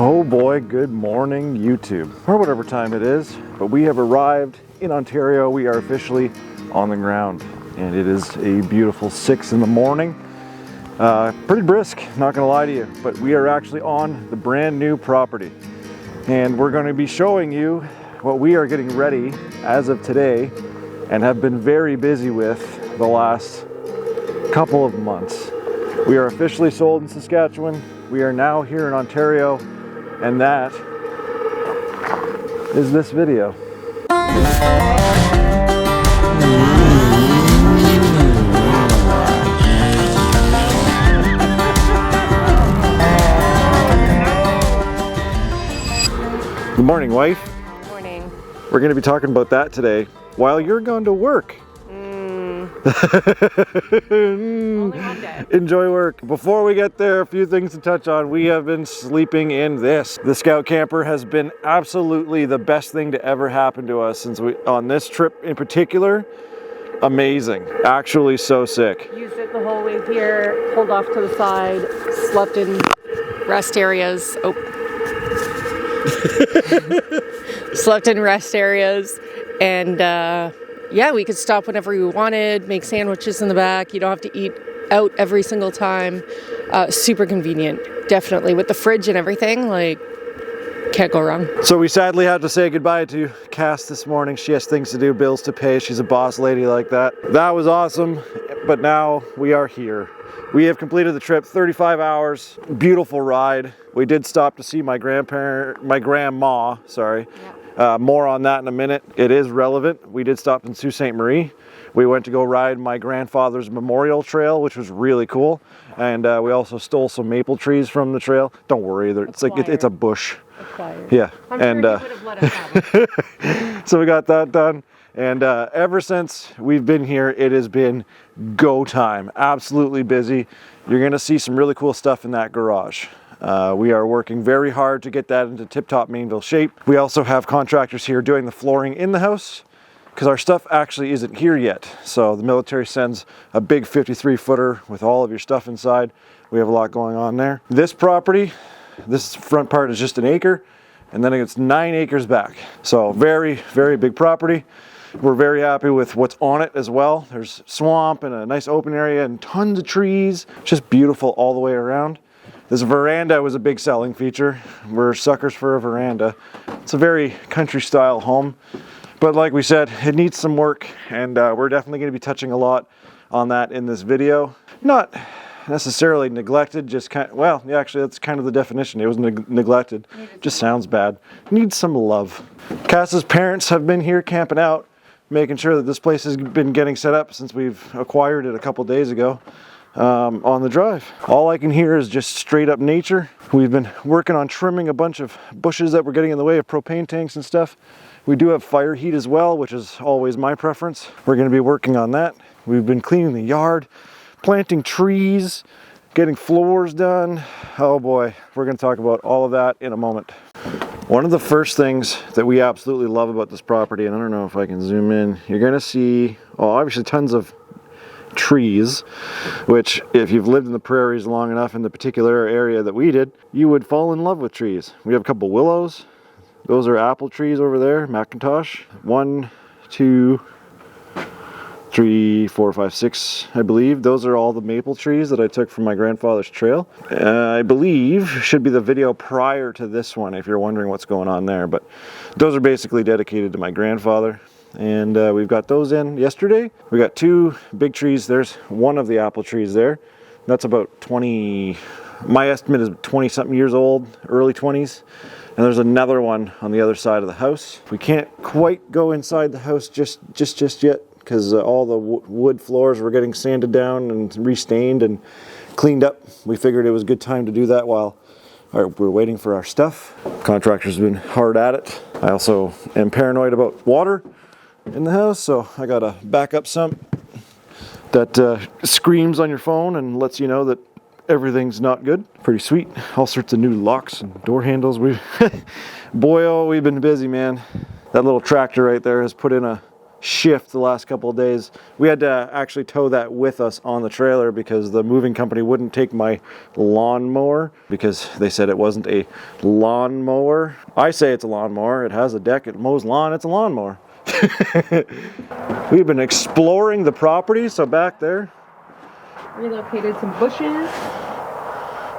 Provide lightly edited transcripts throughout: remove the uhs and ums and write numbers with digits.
Oh boy, good morning YouTube, or whatever time it is, but we have arrived in Ontario. We are officially on the ground, and it is a beautiful 6 in the morning. Pretty brisk, not gonna lie to you, but we are actually on the brand new property, and we're going to be showing you what we are getting ready as of today and have been very busy with the last couple of months. We are officially sold in Saskatchewan. We are now here in Ontario, and that is this video. Good morning, wife. Good morning. We're going to be talking about that today while you're going to work. Only one day. Enjoy work. Before we get there, a few things to touch on. We have been sleeping in this. The Scout Camper has been absolutely the best thing to ever happen to us since on this trip in particular. Amazing. Actually so sick. Used it the whole way here, pulled off to the side, slept in rest areas. Slept in rest areas, and yeah, we could stop whenever we wanted, make sandwiches in the back. You don't have to eat out every single time. Super convenient, definitely. With the fridge and everything, like, can't go wrong. So we sadly had to say goodbye to Cass this morning. She has things to do, bills to pay. She's a boss lady like that. That was awesome, but now we are here. We have completed the trip, 35 hours, beautiful ride. We did stop to see my grandma, sorry. Yeah. More on that in a minute. It is relevant. We did stop in Sault Ste. Marie. We went to go ride my grandfather's memorial trail, which was really cool. And we also stole some maple trees from the trail. Don't worry, it's like it's a bush. Acquired. Yeah. I'm sure he would have let us have it. So we got that done. And ever since we've been here, it has been go time. Absolutely busy. You're going to see some really cool stuff in that garage. We are working very hard to get that into tip-top Mainville shape. We also have contractors here doing the flooring in the house because our stuff actually isn't here yet. So the military sends a big 53-footer with all of your stuff inside. We have a lot going on there. This property, this front part is just an acre, and then it's 9 acres back. So very, very big property. We're very happy with what's on it as well. There's swamp and a nice open area and tons of trees. Just beautiful all the way around. This veranda was a big selling feature. We're suckers for a veranda. It's a very country style home. But like we said, it needs some work, and we're definitely going to be touching a lot on that in this video. Not necessarily neglected, just kind of, well, yeah, actually that's kind of the definition. It was neglected. Just sounds bad. Needs some love. Cass's parents have been here camping out, making sure that this place has been getting set up since we've acquired it a couple days ago on the drive. All I can hear is just straight up nature. We've been working on trimming a bunch of bushes that were getting in the way of propane tanks and stuff. We do have fire heat as well, which is always my preference. We're going to be working on that. We've been cleaning the yard, planting trees, getting floors done. Oh boy, we're going to talk about all of that in a moment. One of the first things that we absolutely love about this property, and I don't know if I can zoom in, you're going to see, oh, obviously tons of trees, which if you've lived in the prairies long enough in the particular area that we did, you would fall in love with trees. We have a couple willows. Those are apple trees over there, Macintosh. 1, 2, 3, 4, 5, 6, I believe. Those are all the maple trees that I took from my grandfather's trail. I believe should be the video prior to this one if you're wondering what's going on there. But those are basically dedicated to my grandfather. And we've got those in yesterday. We got 2 big trees. There's one of the apple trees there. That's about 20, my estimate is 20 something years old, early 20s. And there's another one on the other side of the house. We can't quite go inside the house just yet because all the wood floors were getting sanded down and restained and cleaned up. We figured it was a good time to do that while we're waiting for our stuff. Contractors have been hard at it. I also am paranoid about water in the house, so I got a backup sump that screams on your phone and lets you know that everything's not good. Pretty sweet. All sorts of new locks and door handles. Boy, oh, we've been busy, man. That little tractor right there has put in a shift the last couple of days. We had to actually tow that with us on the trailer because the moving company wouldn't take my lawnmower because they said it wasn't a lawnmower. I say it's a lawnmower. It has a deck, it mows lawn, it's a lawnmower. We've been exploring the property, so back there. Relocated some bushes.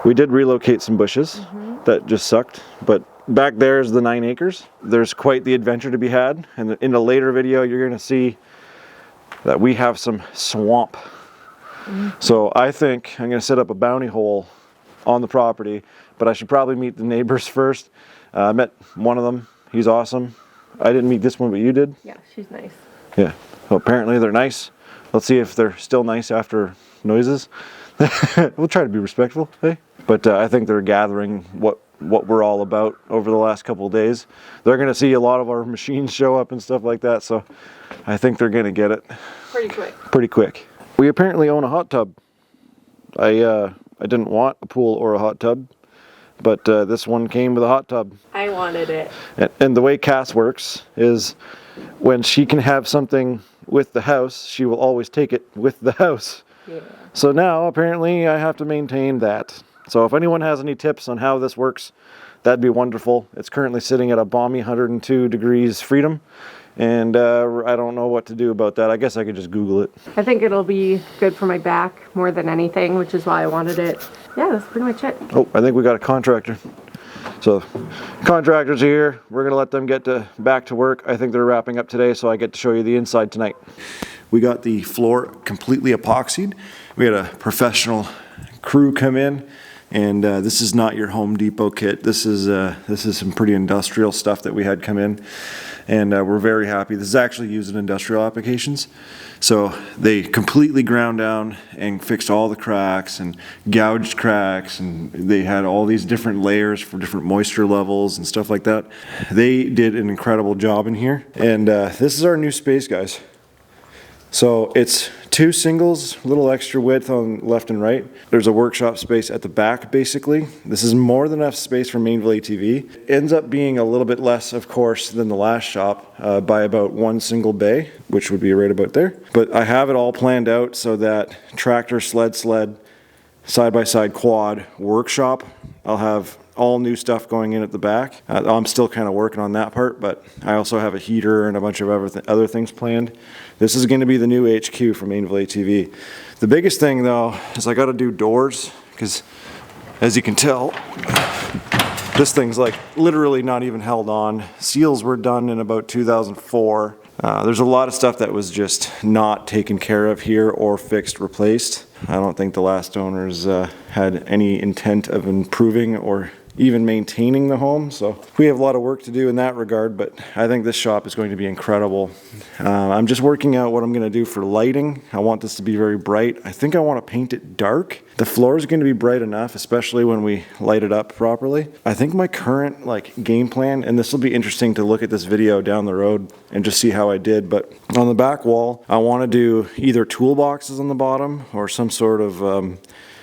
We did relocate some bushes. That just sucked, but back there is the 9 acres. There's quite the adventure to be had, and in a later video you're going to see that we have some swamp. So I think I'm going to set up a bounty hole on the property, but I should probably meet the neighbors first. I met one of them. He's awesome. I didn't meet this one, but you did? Yeah, she's nice. Yeah, well, apparently they're nice. Let's see if they're still nice after noises. We'll try to be respectful, hey? But I think they're gathering what we're all about over the last couple of days. They're going to see a lot of our machines show up and stuff like that, so I think they're going to get it pretty quick. We apparently own a hot tub. I didn't want a pool or a hot tub, but this one came with a hot tub. I wanted it. And the way Cass works is when she can have something with the house, she will always take it with the house. Yeah. So now apparently I have to maintain that. So if anyone has any tips on how this works, that'd be wonderful. It's currently sitting at a balmy 102 degrees freedom, and I don't know what to do about that. I guess I could just Google it. I think it'll be good for my back more than anything, which is why I wanted it. Yeah, that's pretty much it. Oh, I think we got a contractor. So contractors are here. We're gonna let them get back to work. I think they're wrapping up today, so I get to show you the inside tonight. We got the floor completely epoxied. We had a professional crew come in, and this is not your Home Depot kit. This is some pretty industrial stuff that we had come in, and we're very happy. This is actually used in industrial applications. So they completely ground down and fixed all the cracks and gouged cracks, and they had all these different layers for different moisture levels and stuff like that. They did an incredible job in here, and this is our new space, guys. So it's 2 singles, a little extra width on left and right. There's a workshop space at the back, basically. This is more than enough space for Mainville ATV. Ends up being a little bit less, of course, than the last shop by about 1 single bay, which would be right about there. But I have it all planned out so that tractor, sled, side-by-side quad workshop. I'll have all new stuff going in at the back. I'm still kind of working on that part, but I also have a heater and a bunch of other things planned. This is going to be the new HQ for Mainville ATV. The biggest thing though is I got to do doors, because as you can tell, this thing's like literally not even held on. Seals were done in about 2004. There's a lot of stuff that was just not taken care of here or fixed, replaced. I don't think the last owners had any intent of improving or even maintaining the home, so we have a lot of work to do in that regard, but I think this shop is going to be incredible. I'm just working out what I'm going to do for lighting. I want this to be very bright. I think I want to paint it dark. The floor is going to be bright enough, especially when we light it up properly. I think my current game plan, and this will be interesting to look at this video down the road and just see how I did, but on the back wall I want to do either toolboxes on the bottom or some sort of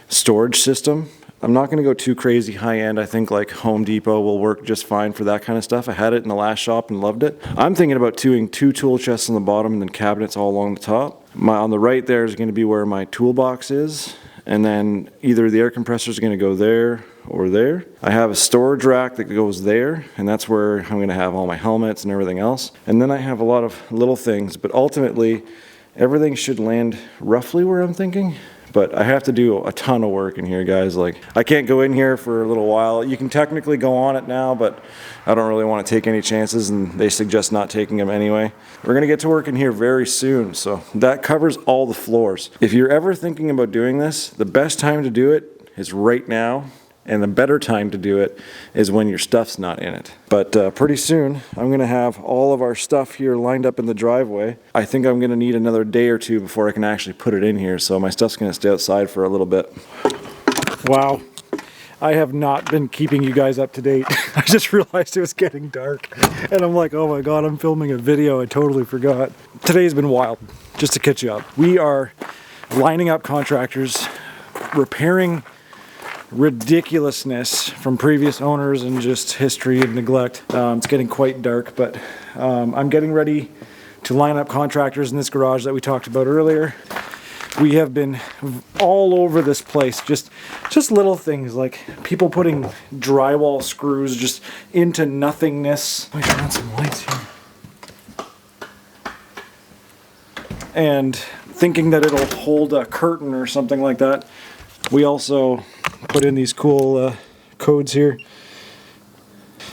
storage system. I'm not going to go too crazy high end. I think like Home Depot will work just fine for that kind of stuff. I had it in the last shop and loved it. I'm thinking about doing 2 tool chests on the bottom and then cabinets all along the top. On the right there is going to be where my toolbox is, and then either the air compressor is going to go there or there. I have a storage rack that goes there, and that's where I'm going to have all my helmets and everything else. And then I have a lot of little things, but ultimately everything should land roughly where I'm thinking. But I have to do a ton of work in here, guys. Like, I can't go in here for a little while. You can technically go on it now, but I don't really want to take any chances, and they suggest not taking them anyway. We're gonna get to work in here very soon, so that covers all the floors. If you're ever thinking about doing this, the best time to do it is right now, and the better time to do it is when your stuff's not in it. But pretty soon, I'm gonna have all of our stuff here lined up in the driveway. I think I'm gonna need another day or 2 before I can actually put it in here, so my stuff's gonna stay outside for a little bit. Wow, I have not been keeping you guys up to date. I just realized it was getting dark, and I'm like, oh my god, I'm filming a video, I totally forgot. Today's been wild, just to catch you up. We are lining up contractors, repairing ridiculousness from previous owners and just history and neglect. It's getting quite dark, but I'm getting ready to line up contractors in this garage that we talked about earlier. We have been all over this place, just little things like people putting drywall screws just into nothingness. Let me turn on some lights here. And thinking that it'll hold a curtain or something like that. We also put in these cool codes here.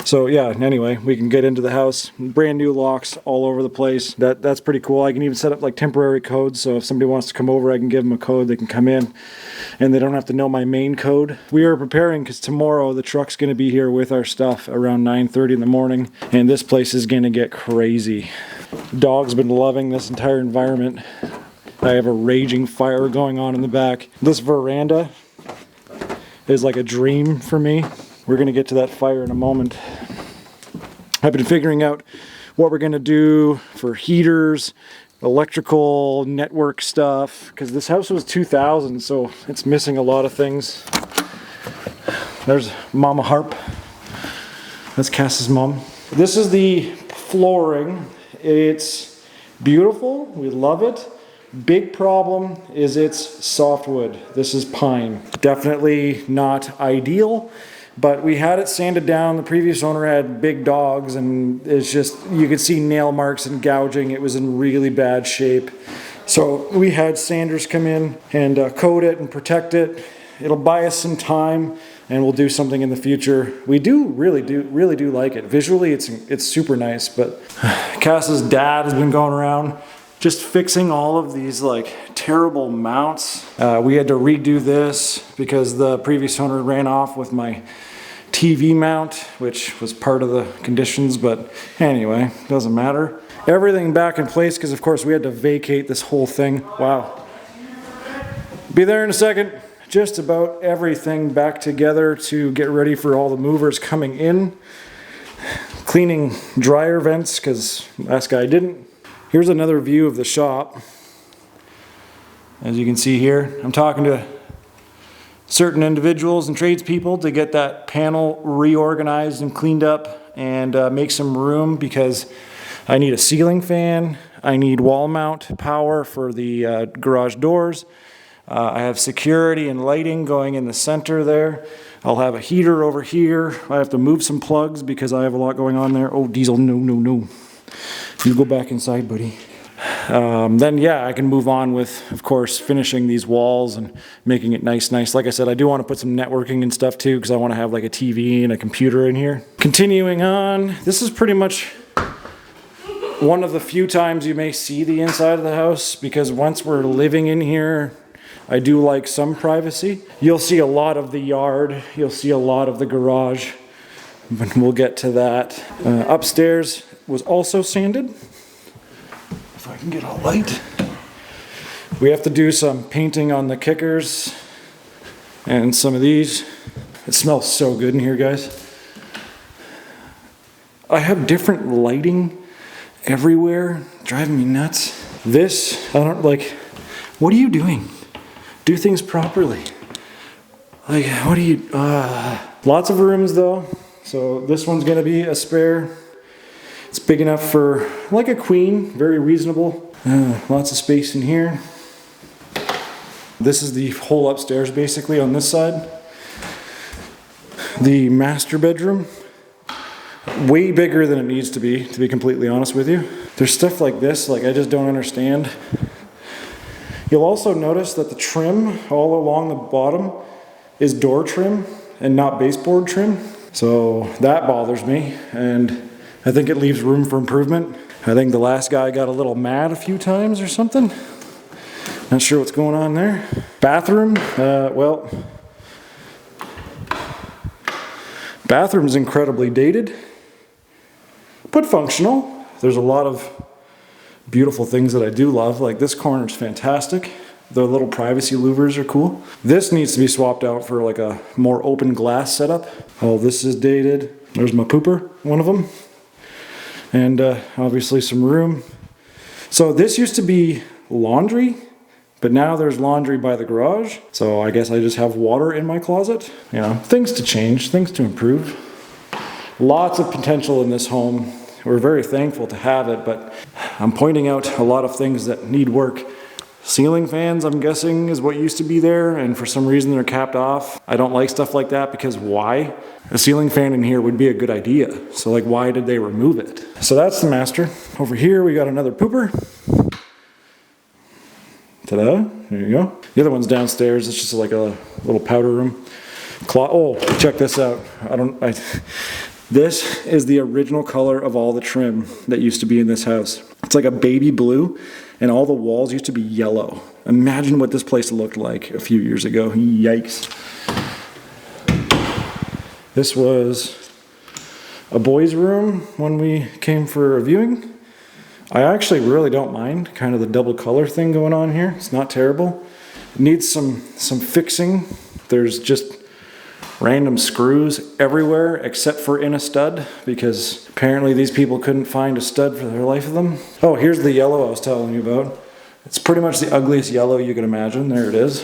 So yeah, anyway, we can get into the house. Brand new locks all over the place. That's pretty cool. I can even set up like temporary codes, so if somebody wants to come over, I can give them a code, they can come in, and they don't have to know my main code. We are preparing because tomorrow the truck's gonna be here with our stuff around 9:30 in the morning, and this place is gonna get crazy. Dog's been loving this entire environment. I have a raging fire going on in the back. This veranda is like a dream for me. We're gonna get to that fire in a moment. I've been figuring out what we're gonna do for heaters, electrical, network stuff, because this house was 2000, so it's missing a lot of things. There's Mama Harp. That's Cass's mom. This is the flooring. It's beautiful, we love it. Big problem is it's softwood. This is pine. Definitely not ideal. But we had it sanded down. The previous owner had big dogs, and it's just, you could see nail marks and gouging. It was in really bad shape. So we had sanders come in and coat it and protect it. It'll buy us some time, and we'll do something in the future. We really do like it. Visually, it's super nice. But Cass's dad has been going around just fixing all of these like terrible mounts. We had to redo this because the previous owner ran off with my TV mount, which was part of the conditions, but anyway, doesn't matter. Everything back in place because of course we had to vacate this whole thing. Wow. Be there in a second. Just about everything back together to get ready for all the movers coming in. Cleaning dryer vents because last guy didn't. Here's another view of the shop. As you can see here, I'm talking to certain individuals and tradespeople to get that panel reorganized and cleaned up and make some room because I need a ceiling fan, I need wall mount power for the garage doors, I have security and lighting going in the center there. I'll have a heater over here. I have to move some plugs because I have a lot going on there. Oh, Diesel, no. You go back inside, buddy. Then yeah, I can move on with, of course, finishing these walls and making it nice. Like I said, I do want to put some networking and stuff too because I want to have like a TV and a computer in here. Continuing on, this is pretty much one of the few times you may see the inside of the house because once we're living in here, I do like some privacy. You'll see a lot of the yard. You'll see a lot of the garage. But we'll get to that. Upstairs was also sanded. If I can get a light. We have to do some painting on the kickers and some of these. It smells so good in here, guys. I have different lighting everywhere, driving me nuts. This, I don't like, what are you doing? Do things properly. Like, what do you, lots of rooms though. So this one's gonna be a spare. It's big enough for like a queen, very reasonable. Lots of space in here. This is the whole upstairs basically on this side. The master bedroom, way bigger than it needs to be completely honest with you. There's stuff like this, like I just don't understand. You'll also notice that the trim all along the bottom is door trim and not baseboard trim. So that bothers me, and I think it leaves room for improvement. I think the last guy got a little mad a few times or something. Not sure what's going on there. Bathroom, well, bathroom's incredibly dated, but functional. There's a lot of beautiful things that I do love, like this corner's fantastic. The little privacy louvers are cool. This needs to be swapped out for like a more open glass setup. Oh, this is dated. There's my pooper, one of them. And obviously some room. So this used to be laundry, but now there's laundry by the garage. So I guess I just have water in my closet. You know, things to change, things to improve. Lots of potential in this home. We're very thankful to have it, but I'm pointing out a lot of things that need work. Ceiling fans, I'm guessing, is what used to be there, and for some reason they're capped off. I don't like stuff like that because why? A ceiling fan in here would be a good idea. So like, why did they remove it? So that's the master. Over here we got another pooper. Ta-da, there you go. The other one's downstairs. It's just like a little powder room. Oh, check this out. This is the original color of all the trim that used to be in this house. It's like a baby blue, and all the walls used to be yellow. Imagine what this place looked like a few years ago. Yikes. This was a boys' room when we came for a viewing. I actually really don't mind kind of the double color thing going on here. It's not terrible. It needs some fixing. There's just random screws everywhere except for in a stud, because apparently these people couldn't find a stud for their life of them. Oh, here's the yellow I was telling you about. It's pretty much the ugliest yellow you can imagine. There it is.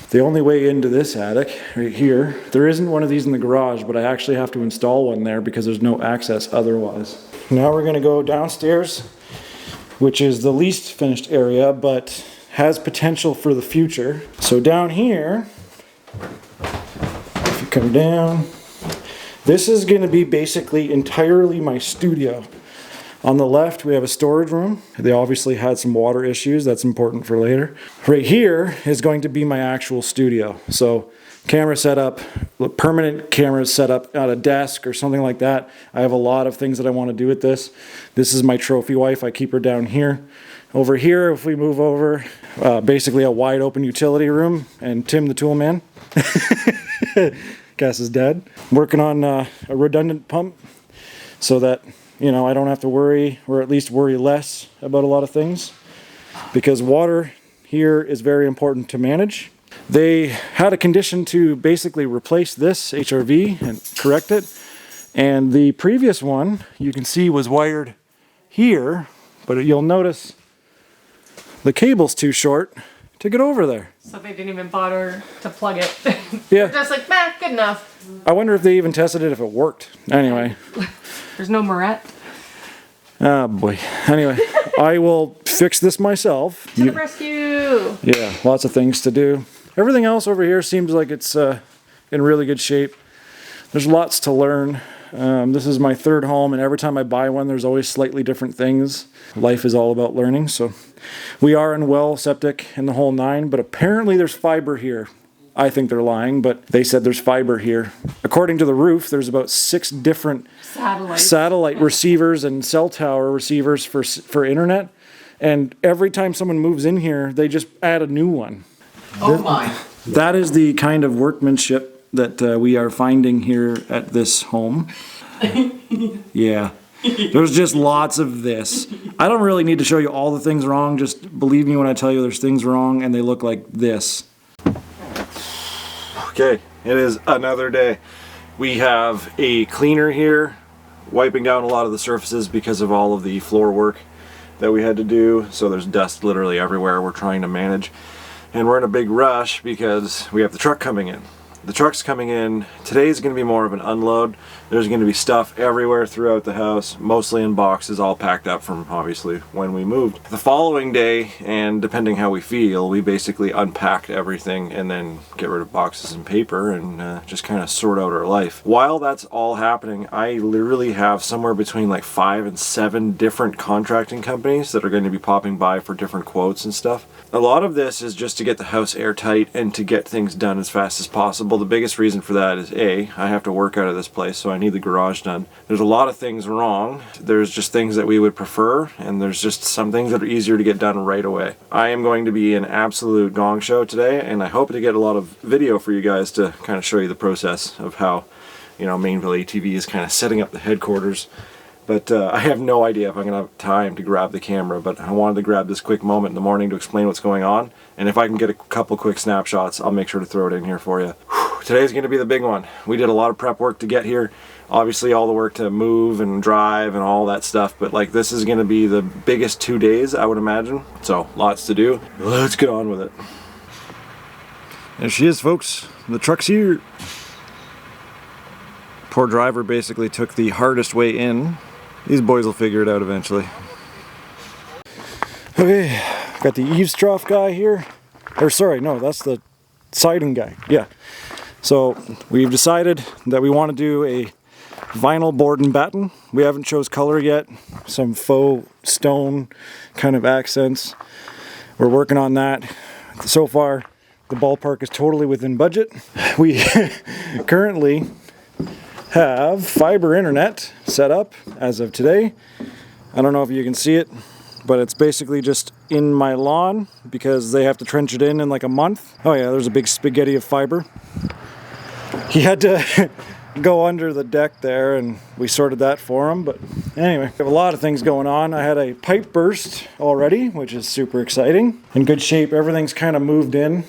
The only way into this attic, right here, there isn't one of these in the garage, but I actually have to install one there because there's no access otherwise. Now we're gonna go downstairs, which is the least finished area, but has potential for the future. So down here, come down. This is going to be basically entirely my studio. On the left, we have a storage room. They obviously had some water issues. That's important for later. Right here is going to be my actual studio. So camera setup, permanent cameras set up at a desk or something like that. I have a lot of things that I want to do with this. This is my trophy wife. I keep her down here. Over here, if we move over, basically a wide open utility room, and Tim the tool man. Gas is dead. Working on a redundant pump so that, you know, I don't have to worry, or at least worry less about a lot of things, because water here is very important to manage. They had a condition to basically replace this HRV and correct it, and the previous one you can see was wired here, but you'll notice the cable's too short to get over there. So they didn't even bother to plug it. Yeah. They're just like, nah, good enough. I wonder if they even tested it if it worked. Anyway. There's no Moret. Oh boy. Anyway, I will fix this myself. To the rescue! Yeah, lots of things to do. Everything else over here seems like it's in really good shape. There's lots to learn. This is my third home, and every time I buy one, there's always slightly different things. Life is all about learning, so we are in well, septic, and the whole nine, but apparently there's fiber here. I think they're lying, but they said there's fiber here. According to the roof, there's about 6 different satellite receivers and cell tower receivers for internet, and every time someone moves in here, they just add a new one. Oh my. That is the kind of workmanship that we are finding here at this home. Yeah. There's just lots of this. I don't really need to show you all the things wrong. Just believe me when I tell you there's things wrong, and they look like this. Okay, it is another day. We have a cleaner here wiping down a lot of the surfaces because of all of the floor work that we had to do. So there's dust literally everywhere we're trying to manage. And we're in a big rush because we have the truck coming in. The truck's coming in. Today's going to be more of an unload. There's going to be stuff everywhere throughout the house, mostly in boxes, all packed up from obviously when we moved. The following day, and depending how we feel, we basically unpacked everything and then get rid of boxes and paper and just kind of sort out our life. While that's all happening, I literally have somewhere between like 5 and 7 different contracting companies that are going to be popping by for different quotes and stuff. A lot of this is just to get the house airtight and to get things done as fast as possible. The biggest reason for that is I have to work out of this place, so I need the garage done. There's a lot of things wrong. There's just things that we would prefer, and there's just some things that are easier to get done right away. I am going to be an absolute gong show today, and I hope to get a lot of video for you guys to kind of show you the process of how, you know, Mainville UTV is kind of setting up the headquarters. But I have no idea if I'm going to have time to grab the camera, but I wanted to grab this quick moment in the morning to explain what's going on. And if I can get a couple quick snapshots, I'll make sure to throw it in here for you. Today's going to be the big one. We did a lot of prep work to get here. Obviously all the work to move and drive and all that stuff, but like this is going to be the biggest 2 days, I would imagine. So lots to do. Let's get on with it. There she is, folks. The truck's here. Poor driver basically took the hardest way in. These boys will figure it out eventually. Okay, got the eaves trough guy here. Or sorry, no, that's the siding guy. Yeah. So we've decided that we want to do a vinyl board and batten. We haven't chose color yet. Some faux stone kind of accents. We're working on that. So far, the ballpark is totally within budget. We currently have fiber internet set up as of today. I don't know if you can see it, but it's basically just in my lawn because they have to trench it in like a month. Oh yeah, there's a big spaghetti of fiber. He had to go under the deck there and we sorted that for him. But anyway, we have a lot of things going on. I had a pipe burst already, which is super exciting. In good shape, everything's kind of moved in.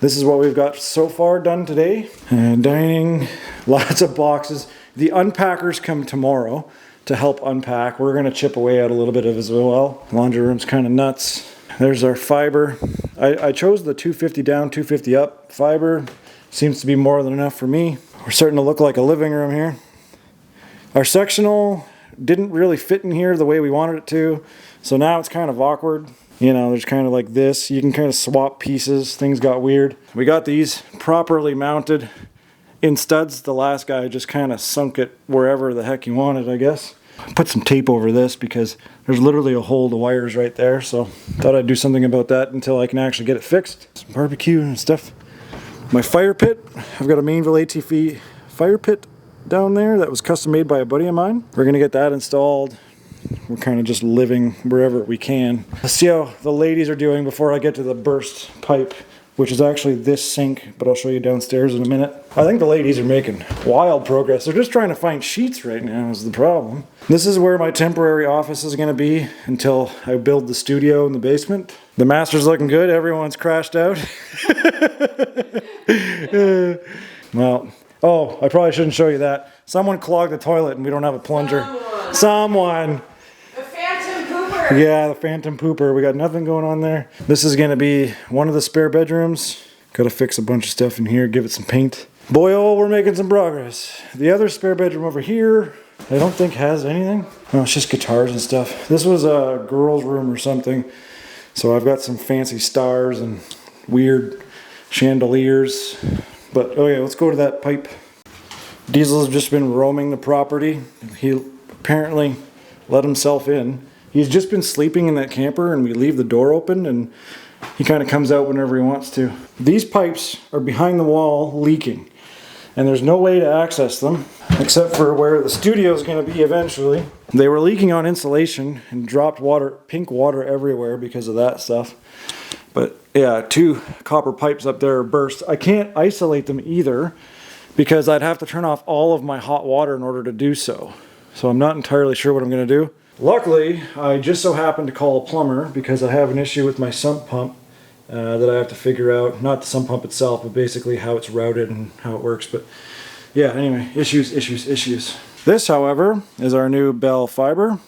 This is what we've got so far done today. Dining, lots of boxes. The unpackers come tomorrow to help unpack. We're gonna chip away at a little bit of it as well. Laundry room's kind of nuts. There's our fiber. I chose the 250 down, 250 up fiber. Seems to be more than enough for me. We're starting to look like a living room here. Our sectional didn't really fit in here the way we wanted it to, so now it's kind of awkward. You know, there's kind of like this. You can kind of swap pieces. Things got weird. We got these properly mounted in studs. The last guy just kind of sunk it wherever the heck he wanted, I guess. Put some tape over this because there's literally a hole to wires right there, so thought I'd do something about that until I can actually get it fixed. Some barbecue and stuff. My fire pit, I've got a Mainville ATV fire pit down there that was custom made by a buddy of mine. We're gonna get that installed. We're kind of just living wherever we can. Let's see how the ladies are doing before I get to the burst pipe, which is actually this sink, but I'll show you downstairs in a minute. I think the ladies are making wild progress. They're just trying to find sheets right now is the problem. This is where my temporary office is gonna be until I build the studio in the basement. The master's looking good, everyone's crashed out. Well, oh, I probably shouldn't show you that. Someone clogged the toilet and we don't have a plunger. Someone. The phantom pooper. Yeah, the phantom pooper. We got nothing going on there. This is gonna be one of the spare bedrooms. Gotta fix a bunch of stuff in here, give it some paint. Boy, oh, we're making some progress. The other spare bedroom over here, I don't think has anything. No, it's just guitars and stuff. This was a girl's room or something. So I've got some fancy stars and weird chandeliers. But okay, let's go to that pipe. Diesel's just been roaming the property. He apparently let himself in. He's just been sleeping in that camper and we leave the door open and he kind of comes out whenever he wants to. These pipes are behind the wall leaking and there's no way to access them except for where the studio is going to be eventually. They were leaking on insulation and dropped water, pink water everywhere because of that stuff. But yeah, 2 copper pipes up there are burst. I can't isolate them either because I'd have to turn off all of my hot water in order to do so. So I'm not entirely sure what I'm going to do. Luckily, I just so happened to call a plumber because I have an issue with my sump pump that I have to figure out. Not the sump pump itself, but basically how it's routed and how it works. But yeah, anyway, issues. This, however, is our new Bell fiber.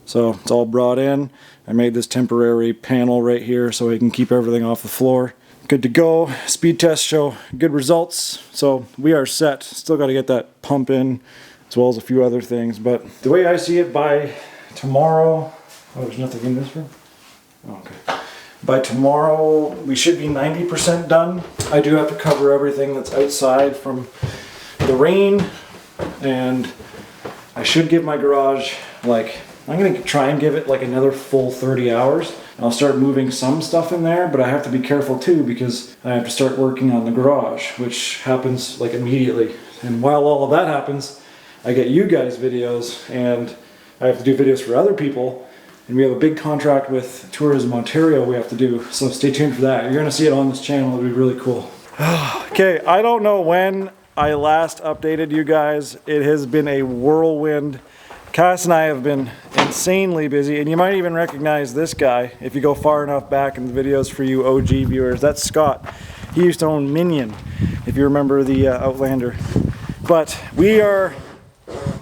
So it's all brought in. I made this temporary panel right here so we can keep everything off the floor. Good to go. Speed tests show good results. So we are set. Still got to get that pump in as well as a few other things. But the way I see it, by tomorrow... Oh, there's nothing in this room? Oh, okay. By tomorrow, we should be 90% done. I do have to cover everything that's outside from the rain. And I should give my garage, like, I'm going to try and give it like another full 30 hours. I'll start moving some stuff in there, but I have to be careful too because I have to start working on the garage, which happens like immediately. And while all of that happens, I get you guys videos and I have to do videos for other people. And we have a big contract with Tourism Ontario we have to do. So stay tuned for that. You're going to see it on this channel. It'll be really cool. Okay, I don't know when I last updated you guys. It has been a whirlwind. Cass and I have been insanely busy, and you might even recognize this guy if you go far enough back in the videos for you OG viewers. That's Scott. He used to own Minion, if you remember the Outlander. But we are,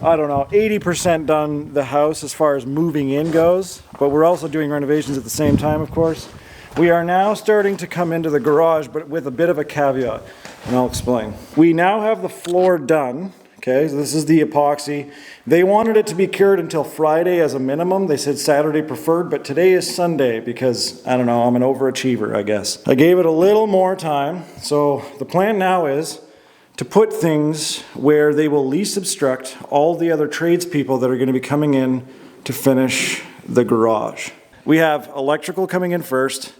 I don't know, 80% done the house as far as moving in goes, but we're also doing renovations at the same time, of course. We are now starting to come into the garage, but with a bit of a caveat, and I'll explain. We now have the floor done, Okay, so this is the epoxy. They wanted it to be cured until Friday as a minimum. They said Saturday preferred, but today is Sunday because, I don't know, I'm an overachiever, I guess. I gave it a little more time. So the plan now is to put things where they will least obstruct all the other tradespeople that are going to be coming in to finish the garage. We have electrical coming in first.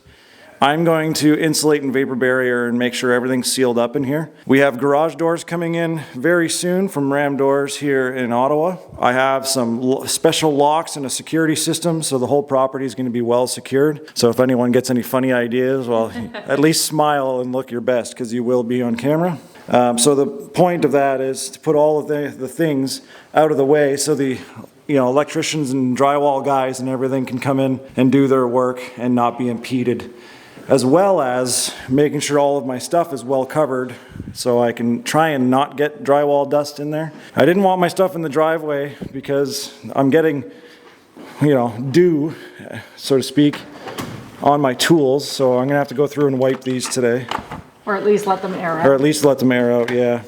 I'm going to insulate and vapor barrier and make sure everything's sealed up in here. We have garage doors coming in very soon from Ram Doors here in Ottawa. I have some special locks and a security system, so the whole property is going to be well secured. So if anyone gets any funny ideas, well, at least smile and look your best because you will be on camera. So the point of that is to put all of the things out of the way so the electricians and drywall guys and everything can come in and do their work and not be impeded, as well as making sure all of my stuff is well covered so I can try and not get drywall dust in there. I didn't want my stuff in the driveway because I'm getting, dew, so to speak, on my tools, so I'm gonna have to go through and wipe these today. Or at least let them air out. Or at least let them air out, yeah.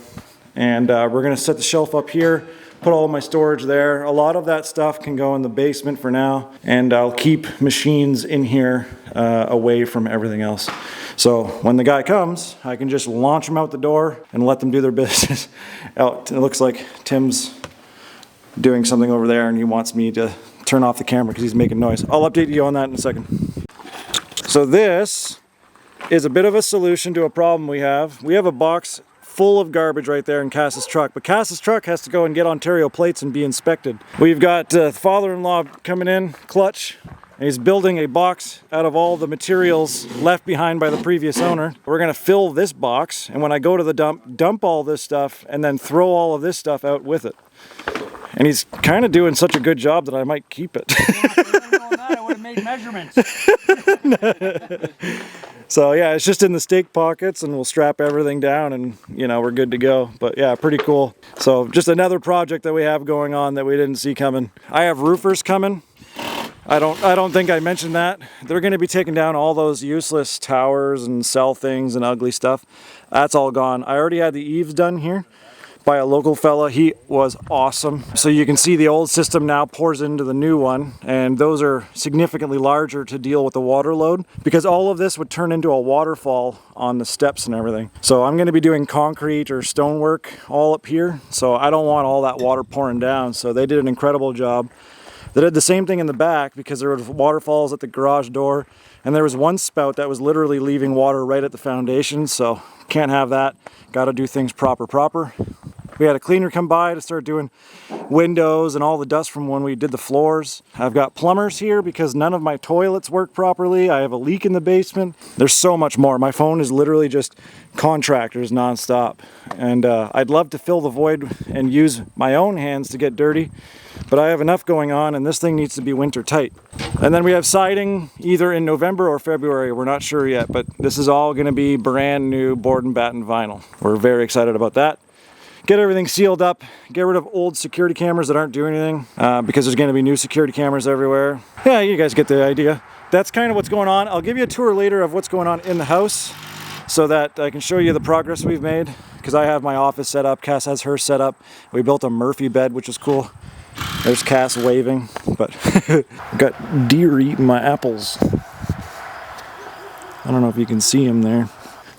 And we're gonna set the shelf up here, put all of my storage there. A lot of that stuff can go in the basement for now, and I'll keep machines in here away from everything else. So when the guy comes, I can just launch them out the door and let them do their business. It looks like Tim's doing something over there and he wants me to turn off the camera because he's making noise. I'll update you on that in a second. So this is a bit of a solution to a problem we have. We have a box full of garbage right there in Cass's truck, but Cass's truck has to go and get Ontario plates and be inspected. We've got father-in-law coming in, clutch, and he's building a box out of all the materials left behind by the previous owner. We're gonna fill this box, and when I go to the dump all this stuff, and then throw all of this stuff out with it. And he's kind of doing such a good job that I might keep it. I would have made measurements. So yeah, it's just in the stake pockets and we'll strap everything down and we're good to go. But yeah, pretty cool. So just another project that we have going on that we didn't see coming. I have roofers coming. I don't think I mentioned that. They're going to be taking down all those useless towers and cell things and ugly stuff. That's all gone. I already had the eaves done here by a local fella. He was awesome. So you can see the old system now pours into the new one, and those are significantly larger to deal with the water load because all of this would turn into a waterfall on the steps and everything. So I'm going to be doing concrete or stonework all up here, so I don't want all that water pouring down. So they did an incredible job. They did the same thing in the back because there were waterfalls at the garage door, and there was one spout that was literally leaving water right at the foundation, so can't have that. Got to do things proper. We had a cleaner come by to start doing windows and all the dust from when we did the floors. I've got plumbers here because none of my toilets work properly. I have a leak in the basement. There's so much more. My phone is literally just contractors nonstop. And I'd love to fill the void and use my own hands to get dirty, but I have enough going on and this thing needs to be winter tight. And then we have siding either in November or February. We're not sure yet, but this is all going to be brand new board and batten vinyl. We're very excited about that. Get everything sealed up, get rid of old security cameras that aren't doing anything because there's going to be new security cameras everywhere. Yeah, you guys get the idea. That's kind of what's going on. I'll give you a tour later of what's going on in the house so that I can show you the progress we've made because I have my office set up. Cass has hers set up. We built a Murphy bed, which is cool. There's Cass waving, but I've got deer eating my apples. I don't know if you can see them there.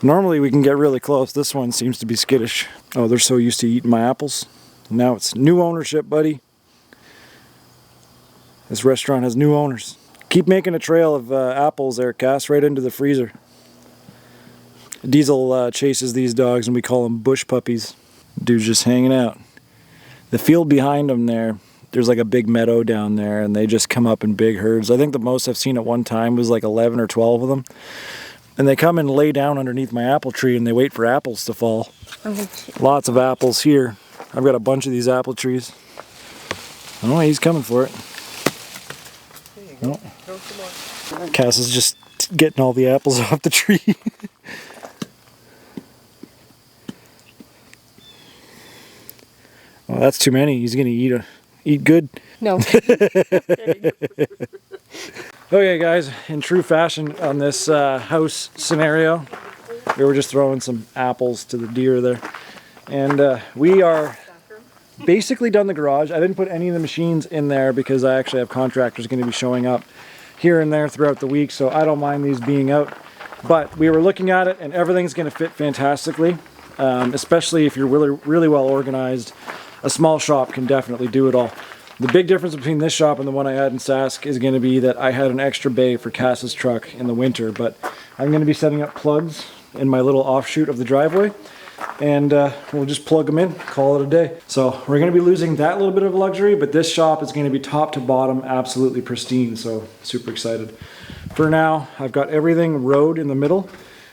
Normally we can get really close. This one seems to be skittish. Oh, they're so used to eating my apples. Now it's new ownership, buddy. This restaurant has new owners. Keep making a trail of apples there, Cass, right into the freezer. Diesel chases these dogs and we call them bush puppies. Dude's just hanging out. The field behind them there's like a big meadow down there and they just come up in big herds. I think the most I've seen at one time was like 11 or 12 of them. And they come and lay down underneath my apple tree and they wait for apples to fall. Lots of apples here. I've got a bunch of these apple trees. Oh, he's coming for it. Oh. Cass is just getting all the apples off the tree. Oh, that's too many. He's gonna eat good. No. Okay guys, in true fashion on this house scenario, we were just throwing some apples to the deer there. And we are basically done the garage. I didn't put any of the machines in there because I actually have contractors going to be showing up here and there throughout the week, so I don't mind these being out. But we were looking at it and everything's going to fit fantastically, especially if you're really well organized. A small shop can definitely do it all. The big difference between this shop and the one I had in Sask is going to be that I had an extra bay for Cass's truck in the winter, but I'm going to be setting up plugs in my little offshoot of the driveway, and we'll just plug them in, call it a day. So we're going to be losing that little bit of luxury, but this shop is going to be top to bottom absolutely pristine, so super excited. For now, I've got everything rowed in the middle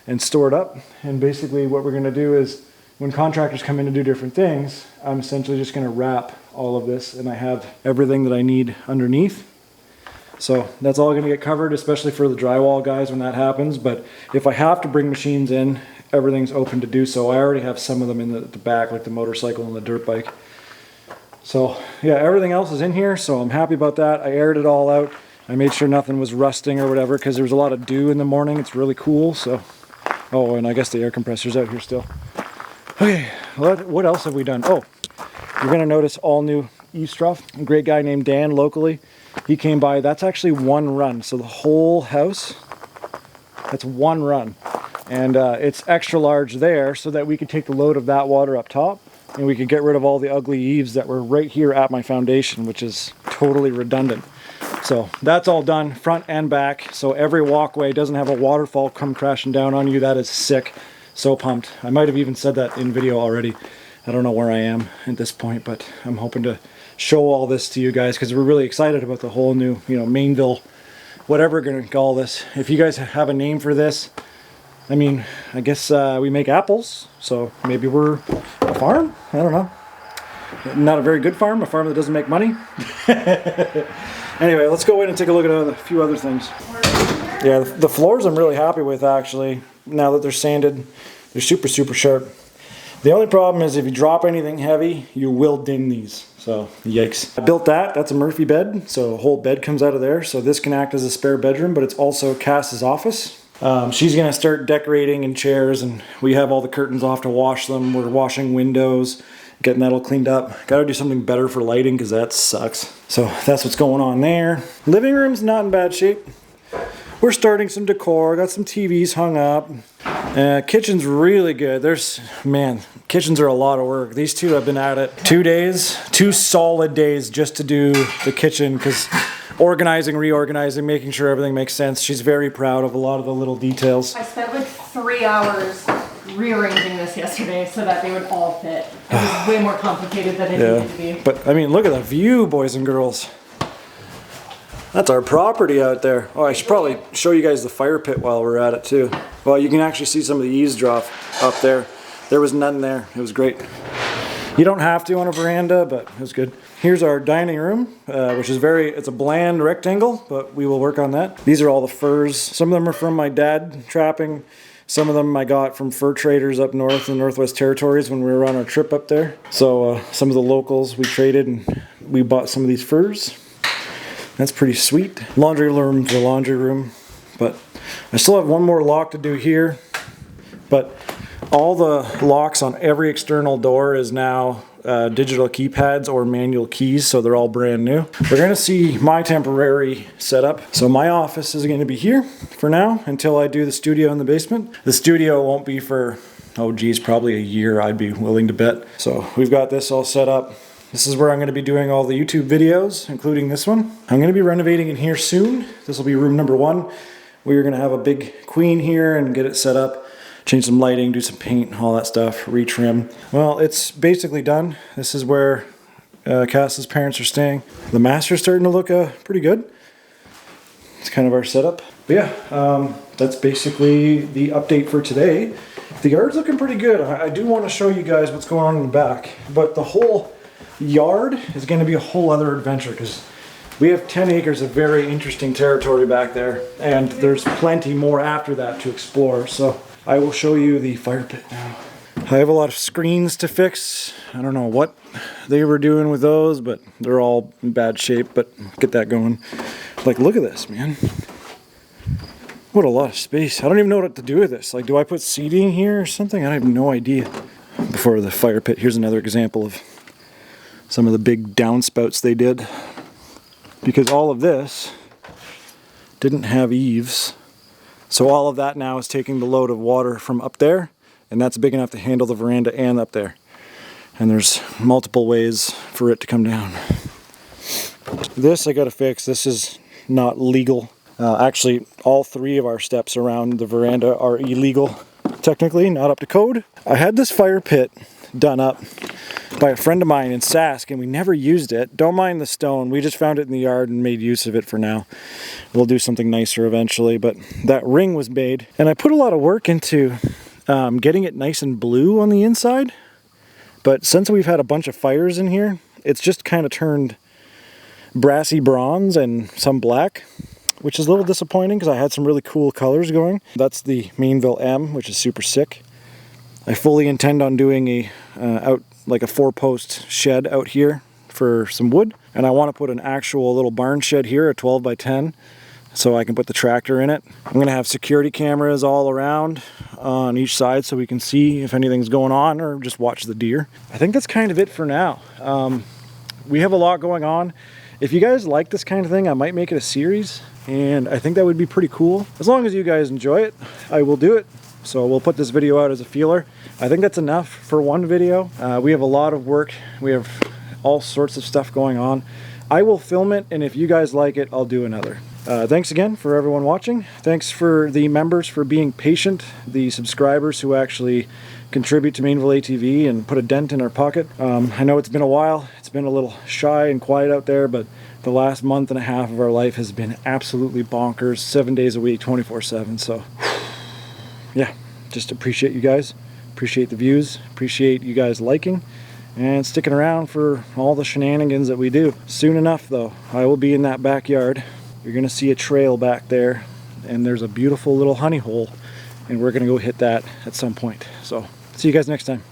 and stored up, and basically what we're going to do is when contractors come in to do different things, I'm essentially just going to wrap all of this, and I have everything that I need underneath. So that's all going to get covered, especially for the drywall guys when that happens. But if I have to bring machines in, everything's open to do so. I already have some of them in the back, like the motorcycle and the dirt bike. So yeah, everything else is in here, so I'm happy about that. I aired it all out. I made sure nothing was rusting or whatever because there was a lot of dew in the morning. It's really cool. So, oh, and I guess the air compressor's out here still. Okay, what else have we done? Oh, you're gonna notice all new eavesdrop. A great guy named Dan locally. He came by. That's actually one run. So the whole house, that's one run. And it's extra large there so that we could take the load of that water up top and we could get rid of all the ugly eaves that were right here at my foundation, which is totally redundant. So that's all done, front and back. So every walkway doesn't have a waterfall come crashing down on you. That is sick. So pumped. I might have even said that in video already. I don't know where I am at this point, but I'm hoping to show all this to you guys because we're really excited about the whole new, Mainville, whatever we're going to call this. If you guys have a name for this, I mean, I guess we make apples, so maybe we're a farm? I don't know. Not a very good farm, a farm that doesn't make money. Anyway, let's go in and take a look at a few other things. Yeah, the floors I'm really happy with actually. Now that they're sanded, they're super, super sharp. The only problem is if you drop anything heavy, you will ding these. So, yikes. I built that. That's a Murphy bed. So a whole bed comes out of there. So this can act as a spare bedroom, but it's also Cass's office. She's going to start decorating in chairs, and we have all the curtains off to wash them. We're washing windows, getting that all cleaned up. Got to do something better for lighting because that sucks. So that's what's going on there. Living room's not in bad shape. We're starting some decor. Got some TVs hung up. Kitchen's really good. Kitchens are a lot of work. These two have been at it 2 days, 2 solid days just to do the kitchen because organizing, reorganizing, making sure everything makes sense. She's very proud of a lot of the little details. I spent like 3 hours rearranging this yesterday so that they would all fit. It was way more complicated than it needed to be. But I mean, look at the view, boys and girls. That's our property out there. Oh, I should probably show you guys the fire pit while we're at it too. Well, you can actually see some of the eaves drop up there. There was none there. It was great. You don't have to on a veranda, but it was good. Here's our dining room, which is it's a bland rectangle, but we will work on that. These are all the furs. Some of them are from my dad trapping. Some of them I got from fur traders up north in the Northwest Territories when we were on our trip up there. So some of the locals we traded and we bought some of these furs. That's pretty sweet. Laundry room's the laundry room, but I still have one more lock to do here. But all the locks on every external door is now digital keypads or manual keys, so they're all brand new. We're gonna see my temporary setup. So my office is gonna be here for now until I do the studio in the basement. The studio won't be for, probably a year, I'd be willing to bet. So we've got this all set up. This is where I'm going to be doing all the YouTube videos, including this one. I'm going to be renovating in here soon. This will be room number 1. We're going to have a big queen here and get it set up, change some lighting, do some paint, all that stuff, retrim. Well, it's basically done. This is where Cass's parents are staying. The master's starting to look pretty good. It's kind of our setup. But yeah, that's basically the update for today. The yard's looking pretty good. I do want to show you guys what's going on in the back, but the whole yard is going to be a whole other adventure because we have 10 acres of very interesting territory back there, and there's plenty more after that to explore. So I will show you the fire pit now. I have a lot of screens to fix. I don't know what they were doing with those, but they're all in bad shape, but get that going. Like, look at this, man. What a lot of space. I don't even know what to do with this. Like, do I put seating here or something? I have no idea. Before the fire pit, here's another example of some of the big downspouts they did, because all of this didn't have eaves. So all of that now is taking the load of water from up there, and that's big enough to handle the veranda and up there. And there's multiple ways for it to come down. This I gotta fix. This is not legal. Actually, all 3 of our steps around the veranda are illegal. Technically, not up to code. I had this fire pit done up by a friend of mine in Sask, and we never used it. Don't mind the stone. We just found it in the yard and made use of it for now. We'll do something nicer eventually, but that ring was made, and I put a lot of work into getting it nice and blue on the inside. But since we've had a bunch of fires in here, it's just kind of turned brassy bronze and some black, which is a little disappointing because I had some really cool colors going. That's the Mainville M, which is super sick. I fully intend on doing a 4-post shed out here for some wood, and I want to put an actual little barn shed here, a 12 by 10, so I can put the tractor in it. I'm going to have security cameras all around on each side so we can see if anything's going on or just watch the deer. I think that's kind of it for now. We have a lot going on. If you guys like this kind of thing, I might make it a series, and I think that would be pretty cool. As long as you guys enjoy it, I will do it. So we'll put this video out as a feeler. I think that's enough for one video. We have a lot of work. We have all sorts of stuff going on. I will film it, and if you guys like it, I'll do another. Thanks again for everyone watching. Thanks for the members for being patient, the subscribers who actually contribute to Mainville ATV and put a dent in our pocket. I know it's been a while. It's been a little shy and quiet out there, but the last month and a half of our life has been absolutely bonkers, 7 days a week, 24/7. So yeah, just appreciate you guys, appreciate the views, appreciate you guys liking and sticking around for all the shenanigans that we do. Soon enough though, I will be in that backyard. You're gonna see a trail back there, and there's a beautiful little honey hole, and we're gonna go hit that at some point. So see you guys next time.